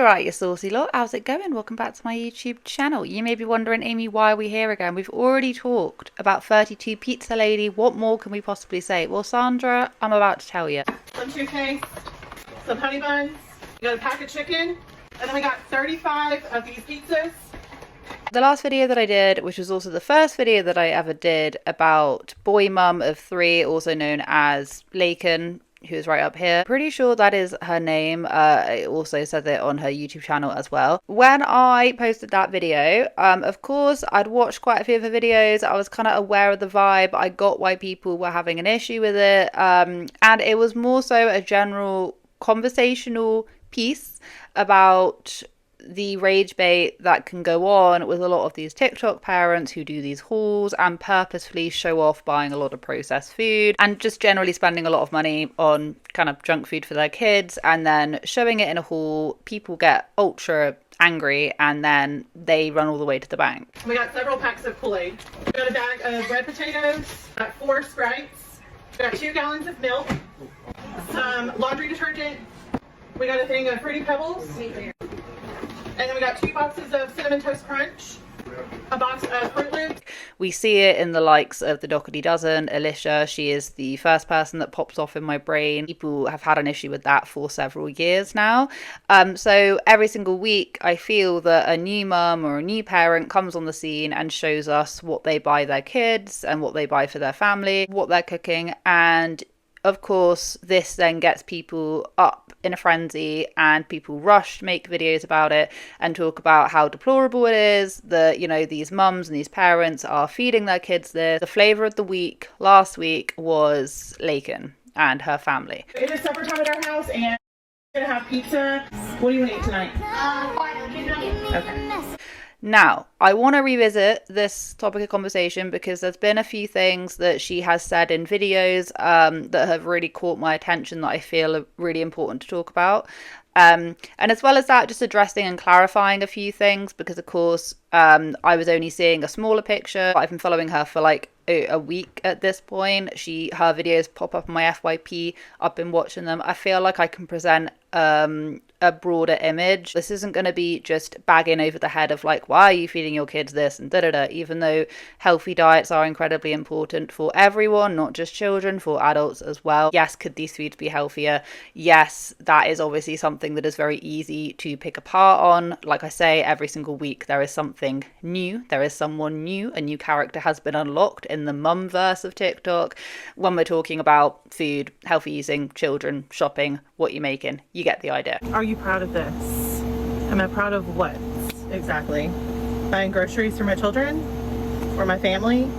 Alright, you saucy lot, how's it going? Welcome back to my YouTube channel. You may be wondering, Amy, why are we here again? We've already talked about 32 Pizza Lady. What more can we possibly say? Well, Sandra, I'm about to tell you. Some toothpaste, some honey buns, we got a pack of chicken, and then we got 35 of these pizzas. The last video that I did, which was also the first video that I ever did about boy mum of 3, also known as Laken, who's right up here. Pretty sure that is her name. I also said it on her YouTube channel as well. When I posted that video, of course, I'd watched quite a few of her videos. I was kind of aware of the vibe. I got why people were having an issue with it. And it was more so a general conversational piece about the rage bait that can go on with a lot of these TikTok parents who do these hauls and purposefully show off buying a lot of processed food and just generally spending a lot of money on kind of junk food for their kids, and then showing it in a haul. People get ultra angry and then they run all the way to the bank. We got several packs of Kool-Aid. We got a bag of red potatoes, got 4 Sprites, we got 2 gallons of milk, some laundry detergent, we got a thing of Fruity Pebbles, and then we got 2 boxes of Cinnamon Toast Crunch, a box of Fruit Loops. We see it in the likes of the Dockery Dozen. Alicia, she is the first person that pops off in my brain. People have had an issue with that for several years now. So every single week I feel that a new mum or a new parent comes on the scene and shows us what they buy their kids and what they buy for their family, what they're cooking, and of course, this then gets people up in a frenzy and people rush to make videos about it and talk about how deplorable it is that, you know, these mums and these parents are feeding their kids this. The flavour of the week last week was Laken and her family. It is supper time at our house and we're going to have pizza. What do you want to eat tonight? Okay. Now, I want to revisit this topic of conversation because there's been a few things that she has said in videos that have really caught my attention that I feel are really important to talk about. And as well as that, just addressing and clarifying a few things because, of course, I was only seeing a smaller picture. I've been following her for like a week at this point. Her videos pop up on my FYP. I've been watching them. I feel like I can present a broader image. This isn't going to be just bagging over the head of like, why are you feeding your kids this and da-da-da, even though healthy diets are incredibly important for everyone, not just children, for adults as well. Yes, could these foods be healthier? Yes, that is obviously something that is very easy to pick apart on. Like I say, every single week there is something new. There is someone new. A new character has been unlocked in the mumverse of TikTok. When we're talking about food, healthy eating, children, shopping, what you're making, you get the idea. Are you proud of this? Am I proud of what exactly? Buying groceries for my children or my family?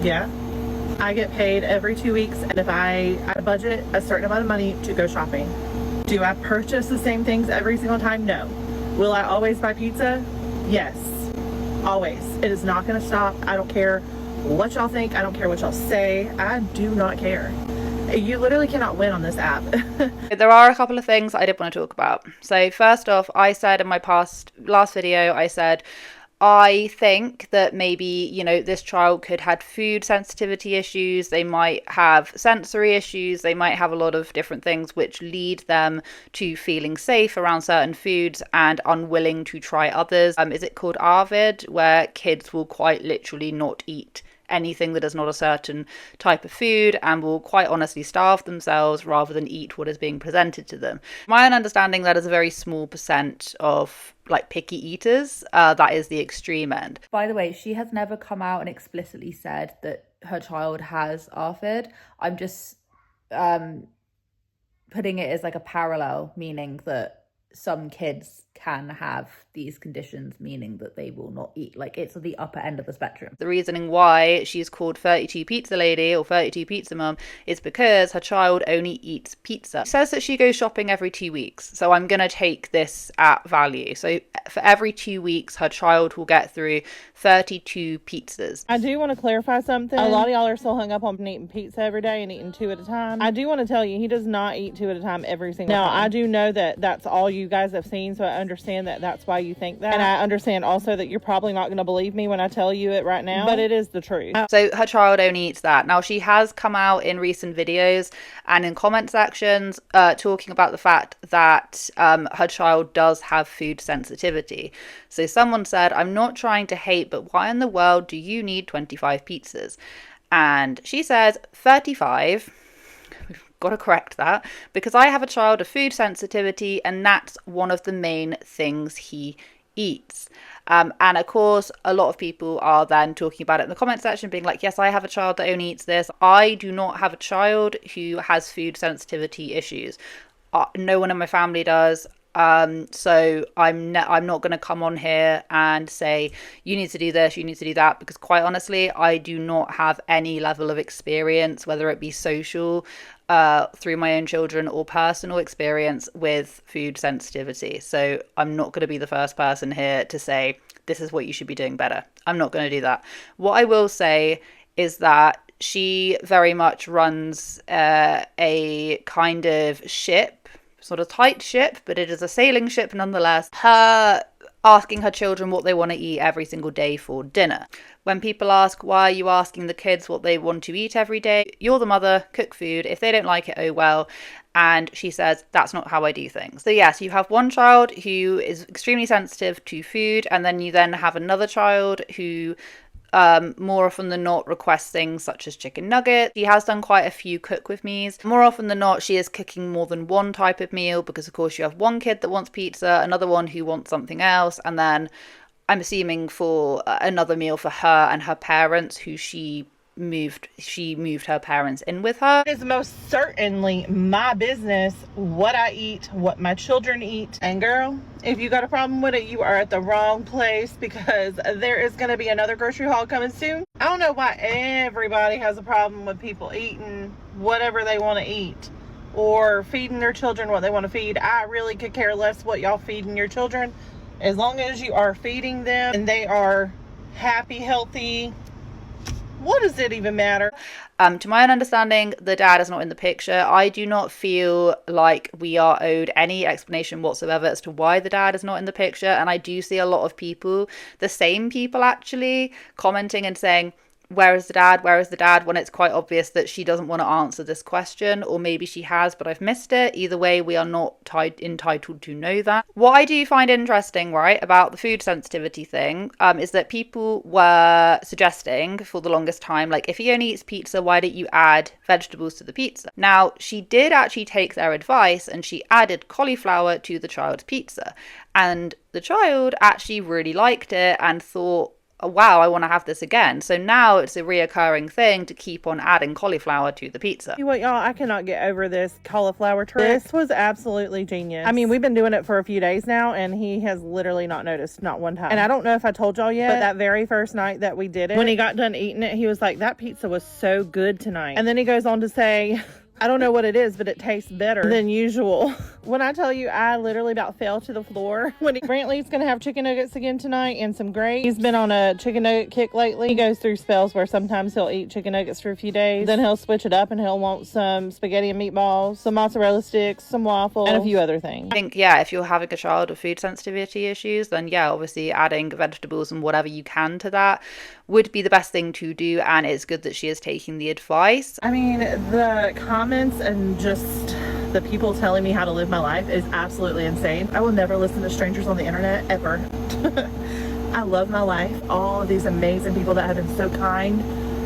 Yeah. I get paid every 2 weeks, and if I budget a certain amount of money to go shopping. Do I purchase the same things every single time? No. Will I always buy pizza? Yes. Always. It is not going to stop. I don't care what y'all think. I don't care what y'all say. I do not care. You literally cannot win on this app. There are a couple of things I did want to talk about. So first off, I said in my last video, I said, I think that maybe, you know, this child could have food sensitivity issues. They might have sensory issues. They might have a lot of different things which lead them to feeling safe around certain foods and unwilling to try others. Is it called ARFID, where kids will quite literally not eat anything that is not a certain type of food and will quite honestly starve themselves rather than eat what is being presented to them. My own understanding, that is a very small percent of like picky eaters. That is the extreme end. By the way, she has never come out and explicitly said that her child has ARFID. I'm just putting it as like a parallel, meaning that some kids can have these conditions, meaning that they will not eat. Like, it's at the upper end of the spectrum. The reasoning why she's called 32 Pizza Lady or 32 Pizza Mum is because her child only eats pizza. She says that she goes shopping every 2 weeks, so I'm gonna take this at value. So for every 2 weeks, her child will get through 32 pizzas. I do want to clarify something. A lot of y'all are so hung up on eating pizza every day and eating 2 at a time. I do want to tell you, he does not eat 2 at a time every single time. Now, I do know that that's all you guys have seen, so I understand that that's why you think that. And I understand also that you're probably not going to believe me when I tell you it right now, but it is the truth. So her child only eats that. Now, she has come out in recent videos and in comment sections talking about the fact that her child does have food sensitivity. So someone said, "I'm not trying to hate, but why in the world do you need 25 pizzas?" And she says 35. We've got to correct that, because I have a child of food sensitivity and that's one of the main things he eats. And of course, a lot of people are then talking about it in the comment section, being like, yes, I have a child that only eats this. I do not have a child who has food sensitivity issues. No one in my family does. So I'm not going to come on here and say, you need to do this, you need to do that, because quite honestly, I do not have any level of experience, whether it be social, through my own children, or personal experience with food sensitivity. So I'm not going to be the first person here to say, this is what you should be doing better. I'm not going to do that. What I will say is that she very much runs a kind of ship, sort of tight ship, but it is a sailing ship nonetheless. Her asking her children what they want to eat every single day for dinner. When people ask, why are you asking the kids what they want to eat every day? You're the mother, cook food. If they don't like it, oh well. And she says, that's not how I do things. So yes, you have one child who is extremely sensitive to food, and then you then have another child who more often than not requests things such as chicken nuggets. She has done quite a few cook with me's. More often than not, she is cooking more than one type of meal, because of course you have one kid that wants pizza, another one who wants something else, and then I'm assuming for another meal for her and her parents, who she moved her parents in with her. It is most certainly my business what I eat, what my children eat. And girl, if you got a problem with it, you are at the wrong place, because there is going to be another grocery haul coming soon. I don't know why everybody has a problem with people eating whatever they want to eat, or feeding their children what they want to feed. I really could care less what y'all feeding your children, as long as you are feeding them and they are happy, healthy. What does it even matter? To my own understanding, the dad is not in the picture. I do not feel like we are owed any explanation whatsoever as to why the dad is not in the picture. And I do see a lot of people, the same people actually, commenting and saying, where is the dad? Where is the dad? When it's quite obvious that she doesn't want to answer this question, or maybe she has, but I've missed it. Either way, we are not entitled to know that. What I do find interesting, right, about the food sensitivity thing, is that people were suggesting for the longest time, like, if he only eats pizza, why don't you add vegetables to the pizza? Now, she did actually take their advice and she added cauliflower to the child's pizza. And the child actually really liked it and thought, oh, wow, I want to have this again. So now it's a reoccurring thing to keep on adding cauliflower to the pizza. You know what, y'all, I cannot get over this cauliflower trick. This was absolutely genius. I mean, we've been doing it for a few days now, and he has literally not noticed, not one time. And I don't know if I told y'all yet, but that very first night that we did it, when he got done eating it, he was like, that pizza was so good tonight. And then he goes on to say, I don't know what it is, but it tastes better than usual. When I tell you, I literally about fell to the floor. Brantley's going to have chicken nuggets again tonight and some gravy. He's been on a chicken nugget kick lately. He goes through spells where sometimes he'll eat chicken nuggets for a few days. Then he'll switch it up and he'll want some spaghetti and meatballs, some mozzarella sticks, some waffles, and a few other things. I think, yeah, if you're having a child with food sensitivity issues, then yeah, obviously adding vegetables and whatever you can to that would be the best thing to do, and it's good that she is taking the advice. I mean, the comments and just the people telling me how to live my life is absolutely insane. I will never listen to strangers on the internet, ever. I love my life. All of these amazing people that have been so kind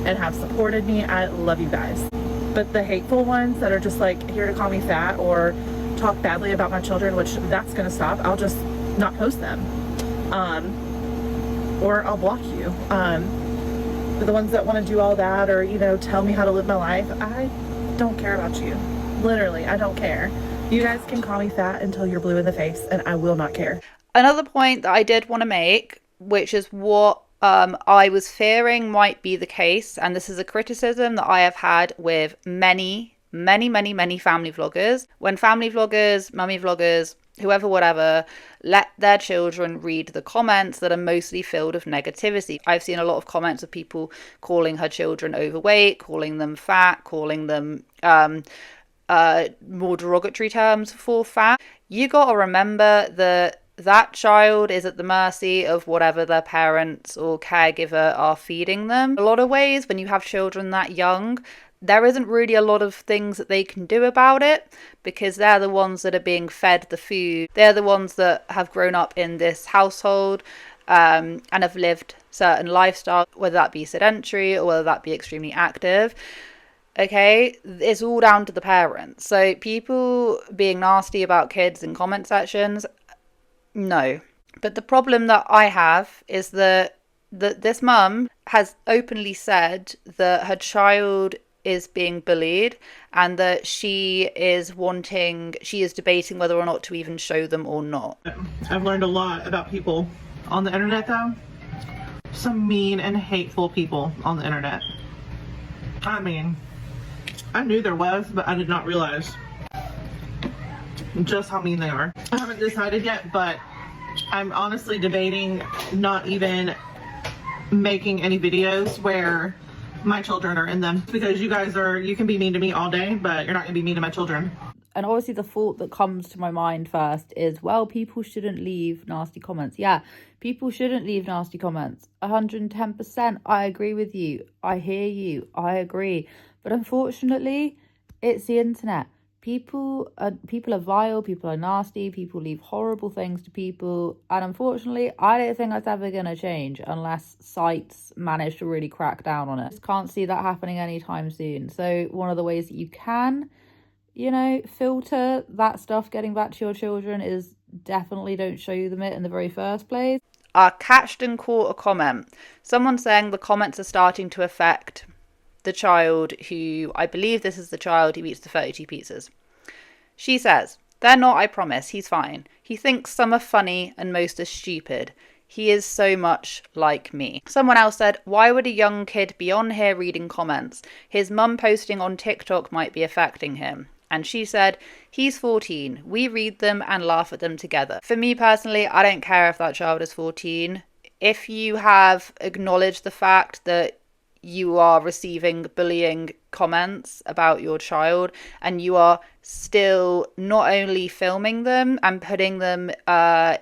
and have supported me, I love you guys. But the hateful ones that are just like here to call me fat or talk badly about my children, which that's going to stop, I'll just not post them. Or I'll block you. But the ones that want to do all that, or, you know, tell me how to live my life, I don't care about you. Literally, I don't care. You guys can call me fat until you're blue in the face, and I will not care. Another point that I did want to make, which is what I was fearing might be the case, and this is a criticism that I have had with many family vloggers. When family vloggers, mummy vloggers, whoever, whatever, let their children read the comments that are mostly filled with negativity. I've seen a lot of comments of people calling her children overweight, calling them fat, calling them more derogatory terms for fat. You gotta remember that that child is at the mercy of whatever their parents or caregiver are feeding them. A lot of ways, when you have children that young, there isn't really a lot of things that they can do about it, because they're the ones that are being fed the food. They're the ones that have grown up in this household and have lived certain lifestyle, whether that be sedentary or whether that be extremely active. Okay, it's all down to the parents. So people being nasty about kids in comment sections, no. But the problem that I have is that this mum has openly said that her child is being bullied and that she is debating whether or not to even show them or not. I've learned a lot about people on the internet, though. Some mean and hateful people on the internet. I mean, I knew there was, but I did not realize just how mean they are. I haven't decided yet, but I'm honestly debating not even making any videos where my children are in them, because you can be mean to me all day, but you're not gonna be mean to my children. And obviously the thought that comes to my mind first is, well, people shouldn't leave nasty comments. Yeah, people shouldn't leave nasty comments. 110%. I agree with you. I hear you. I agree. But unfortunately, it's the internet. People are vile, people are nasty, people leave horrible things to people, and unfortunately I don't think that's ever going to change unless sites manage to really crack down on it. Just can't see that happening anytime soon. So one of the ways that you can, filter that stuff getting back to your children is definitely don't show them it in the very first place. I catched and caught a comment. Someone saying the comments are starting to affect the child who, I believe this is the child who eats the 32 pizzas. She says, "They're not, I promise, he's fine. He thinks some are funny and most are stupid. He is so much like me." Someone else said, "Why would a young kid be on here reading comments? His mum posting on TikTok might be affecting him." And she said, "He's 14. We read them and laugh at them together." For me personally, I don't care if that child is 14. If you have acknowledged the fact that you are receiving bullying comments about your child and you are still not only filming them and putting them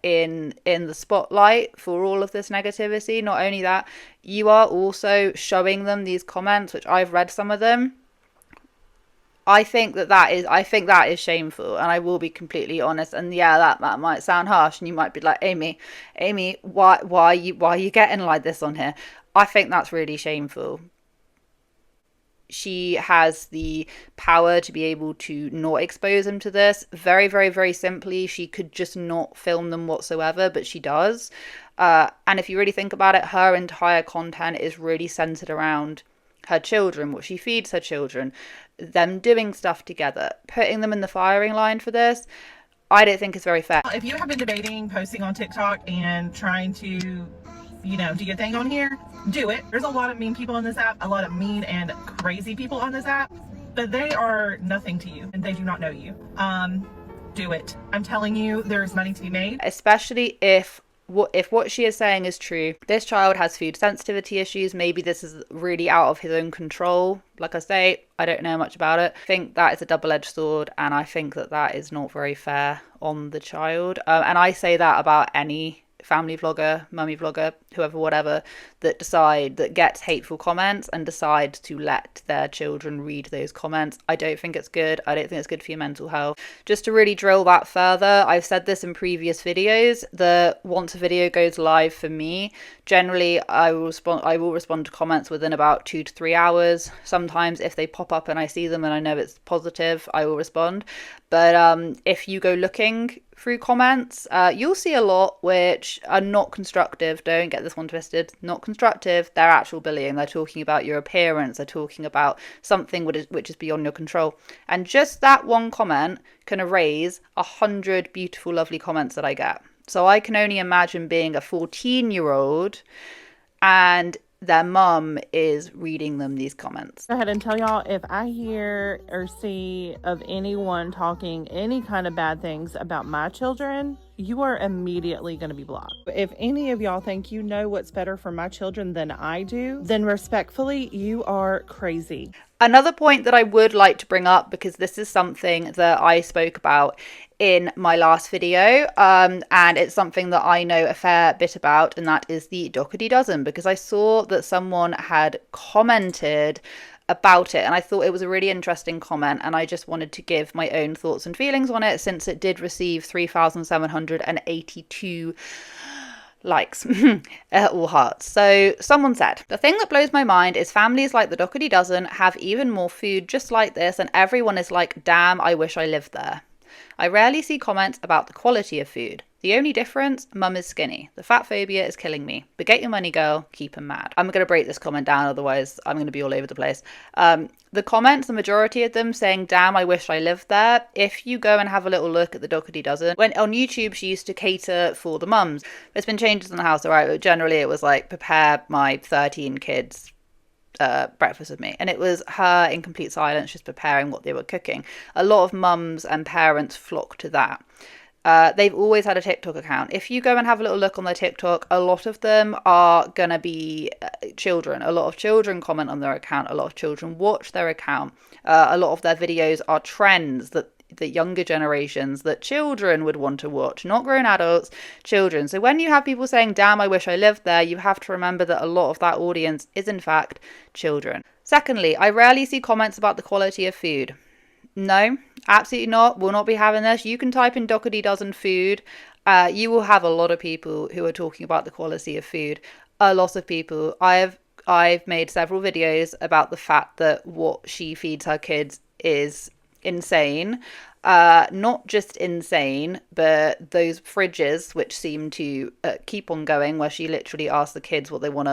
in the spotlight for all of this negativity, not only that, you are also showing them these comments, which I've read some of them. I think that is shameful, and I will be completely honest. And yeah, that might sound harsh, and you might be like, Amy, why are you getting like this on here? I think that's really shameful. She has the power to be able to not expose them to this. Very, very, very simply, she could just not film them whatsoever, but she does. And if you really think about it, her entire content is really centered around her children, what she feeds her children, them doing stuff together, putting them in the firing line for this. I don't think it's very fair. If you have been debating posting on TikTok and trying to, do your thing on here, do it. There's a lot of mean people on this app, a lot of mean and crazy people on this app, but they are nothing to you and they do not know you. Do it. I'm telling you, there's money to be made. Especially if what she is saying is true. This child has food sensitivity issues. Maybe this is really out of his own control. Like I say, I don't know much about it. I think that is a double-edged sword, and I think that is not very fair on the child. And I say that about any family vlogger, mummy vlogger, whoever, whatever, that gets hateful comments and decides to let their children read those comments. I don't think it's good. I don't think it's good for your mental health. Just to really drill that further, I've said this in previous videos, that once a video goes live for me, generally I will respond to comments within about 2 to 3 hours. Sometimes if they pop up and I see them and I know it's positive, I will respond. But if you go looking through comments, you'll see a lot which are not constructive. Don't get this one twisted. Not constructive. They're actual bullying. They're talking about your appearance. They're talking about something which is beyond your control. And just that one comment can erase 100 beautiful, lovely comments that I get. So I can only imagine being a 14-year-old and their mum is reading them these comments. Go ahead and tell y'all, if I hear or see of anyone talking any kind of bad things about my children, you are immediately going to be blocked. If any of y'all think you know what's better for my children than I do, then respectfully, you are crazy. Another point that I would like to bring up, because this is something that I spoke about in my last video, and it's something that I know a fair bit about, and that is the Dockery Dozen, because I saw that someone had commented about it, and I thought it was a really interesting comment, and I just wanted to give my own thoughts and feelings on it, since it did receive 3,782 likes or hearts. So someone said, the thing that blows my mind is families like the Dockery Dozen have even more food just like this, and everyone is like, damn, I wish I lived there. I rarely see comments about the quality of food. The only difference, mum is skinny. The fat phobia is killing me. But get your money, girl. Keep 'em mad. I'm going to break this comment down, otherwise I'm going to be all over the place. The comments, the majority of them saying, damn, I wish I lived there. If you go and have a little look at the Dockery Dozen, when on YouTube she used to cater for the mums. There's been changes in the house, alright, but generally it was like, prepare my 13 kids breakfast with me, and it was her in complete silence just preparing what they were cooking. A lot of mums and parents flock to that. They've always had a TikTok account. If you go and have a little look on their TikTok, a lot of them are gonna be children. A lot of children comment on their account. A lot of children watch their account. A lot of their videos are trends that the younger generations, that children would want to watch, not grown adults, children. So when you have people saying, damn, I wish I lived there, you have to remember that a lot of that audience is in fact children. Secondly, I rarely see comments about the quality of food. No, absolutely not. We'll not be having this. You can type in Dockery Dozen food. You will have a lot of people who are talking about the quality of food. A lot of people. I've made several videos about the fact that what she feeds her kids is insane. Not just insane, but those fridges which seem to keep on going, where she literally asks the kids what they want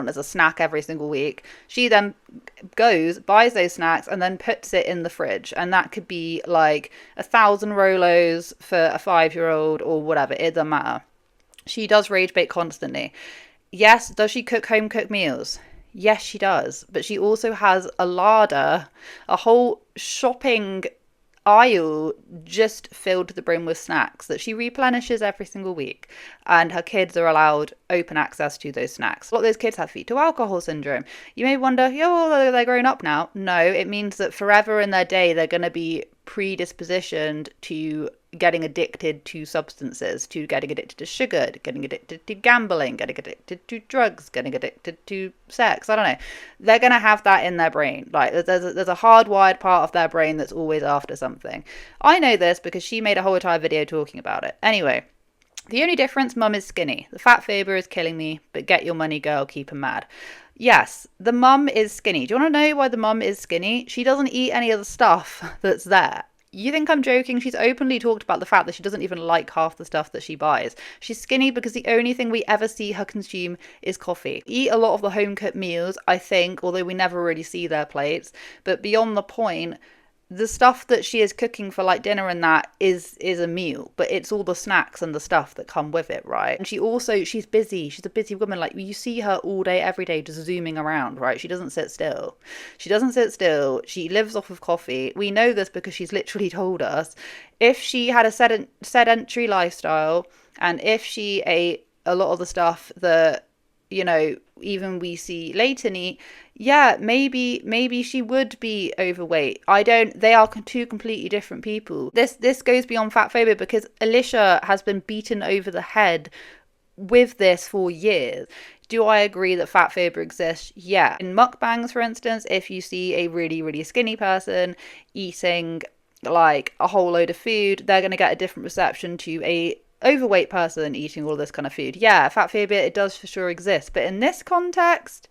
as a snack every single week. She then goes, buys those snacks, and then puts it in the fridge, and that could be like 1,000 Rolos for a 5-year-old or whatever. It doesn't matter. She does rage bait constantly. Yes, does she cook home cooked meals? Yes, she does. But she also has a larder, a whole shopping aisle just filled to the brim with snacks that she replenishes every single week, and her kids are allowed open access to those snacks. A lot of those kids have fetal alcohol syndrome. You may wonder, well, they're grown up now. No, it means that forever in their day they're going to be predispositioned to getting addicted to substances, to getting addicted to sugar, getting addicted to gambling, getting addicted to drugs, getting addicted to sex. I don't know. They're going to have that in their brain. Like there's a hardwired part of their brain that's always after something. I know this because she made a whole entire video talking about it. Anyway, the only difference, mum is skinny. The fat phobia is killing me, but get your money, girl, keep 'em mad. Yes, the mum is skinny. Do you want to know why the mum is skinny? She doesn't eat any of the stuff that's there. You think I'm joking? She's openly talked about the fact that she doesn't even like half the stuff that she buys. She's skinny because the only thing we ever see her consume is coffee. Eat a lot of the home-cooked meals, I think, although we never really see their plates. But beyond the point, the stuff that she is cooking for like dinner and that is a meal, but it's all the snacks and the stuff that come with it, right? And she's busy. She's a busy woman. Like you see her all day, every day, just zooming around, right? She doesn't sit still. She She lives off of coffee. We know this because she's literally told us. If she had a sedentary lifestyle, and if she ate a lot of the stuff that, you know, even we see Leighton eat, yeah, maybe she would be overweight. They are two completely different people. This goes beyond fat phobia, because Alicia has been beaten over the head with this for years. Do I agree that fat phobia exists? Yeah. In mukbangs, for instance, if you see a really, really skinny person eating like a whole load of food, they're going to get a different reception to a overweight person eating all this kind of food. Yeah, fat phobia, it does for sure exist. But in this context,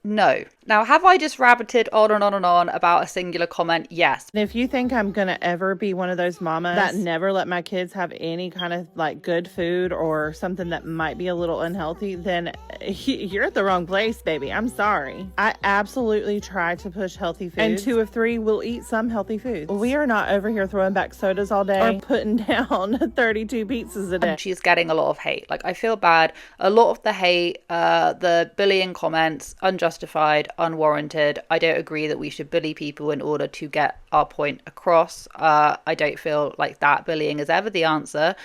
no. Now, have I just rabbited on and on and on about a singular comment? Yes. And if you think I'm going to ever be one of those mamas that never let my kids have any kind of like good food or something that might be a little unhealthy, then you're at the wrong place, baby. I'm sorry. I absolutely try to push healthy food. And 2 of 3 will eat some healthy food. We are not over here throwing back sodas all day or putting down 32 pizzas a day. And she's getting a lot of hate. Like, I feel bad. A lot of the hate, the bullying comments, unjustified unjustified, unwarranted. I don't agree that we should bully people in order to get our point across. I don't feel like that bullying is ever the answer.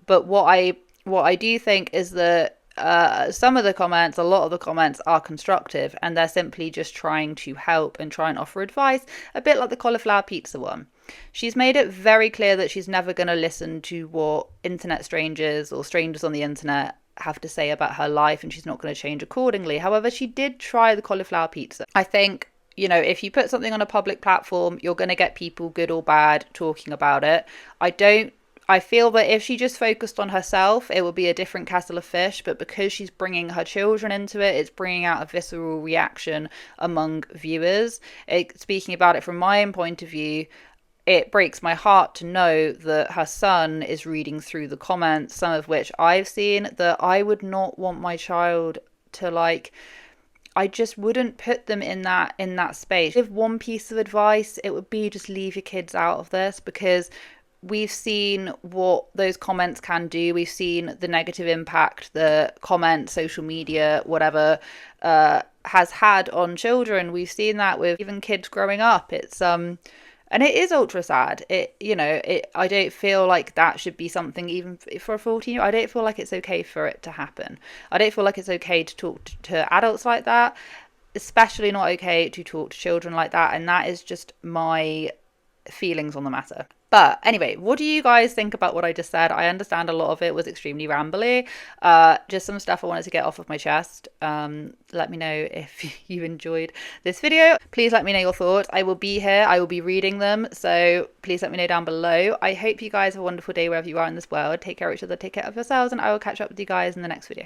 But what I do think is that some of the comments, a lot of the comments are constructive, and they're simply just trying to help and try and offer advice, a bit like the cauliflower pizza one. She's made it very clear that she's never going to listen to what internet strangers or strangers on the internet have to say about her life, and she's not going to change accordingly. However, she did try the cauliflower pizza. I think, if you put something on a public platform, you're going to get people, good or bad, talking about it. I feel that if she just focused on herself, it would be a different kettle of fish. But because she's bringing her children into it, it's bringing out a visceral reaction among viewers. Speaking about it from my own point of view, it breaks my heart to know that her son is reading through the comments, some of which I've seen, that I would not want my child to like. I just wouldn't put them in that space. If one piece of advice, it would be just leave your kids out of this, because we've seen what those comments can do. We've seen the negative impact the comment, social media, whatever, has had on children. We've seen that with even kids growing up. It's and it is ultra sad. I don't feel like that should be something, even for a 14-year-old. I don't feel like it's okay for it to happen. I don't feel like it's okay to talk to adults like that, especially not okay to talk to children like that. And that is just my feelings on the matter. But anyway, what do you guys think about what I just said? I understand a lot of it was extremely rambly. Just some stuff I wanted to get off of my chest. Let me know if you enjoyed this video. Please let me know your thoughts. I will be here. I will be reading them. So please let me know down below. I hope you guys have a wonderful day wherever you are in this world. Take care of each other. Take care of yourselves. And I will catch up with you guys in the next video.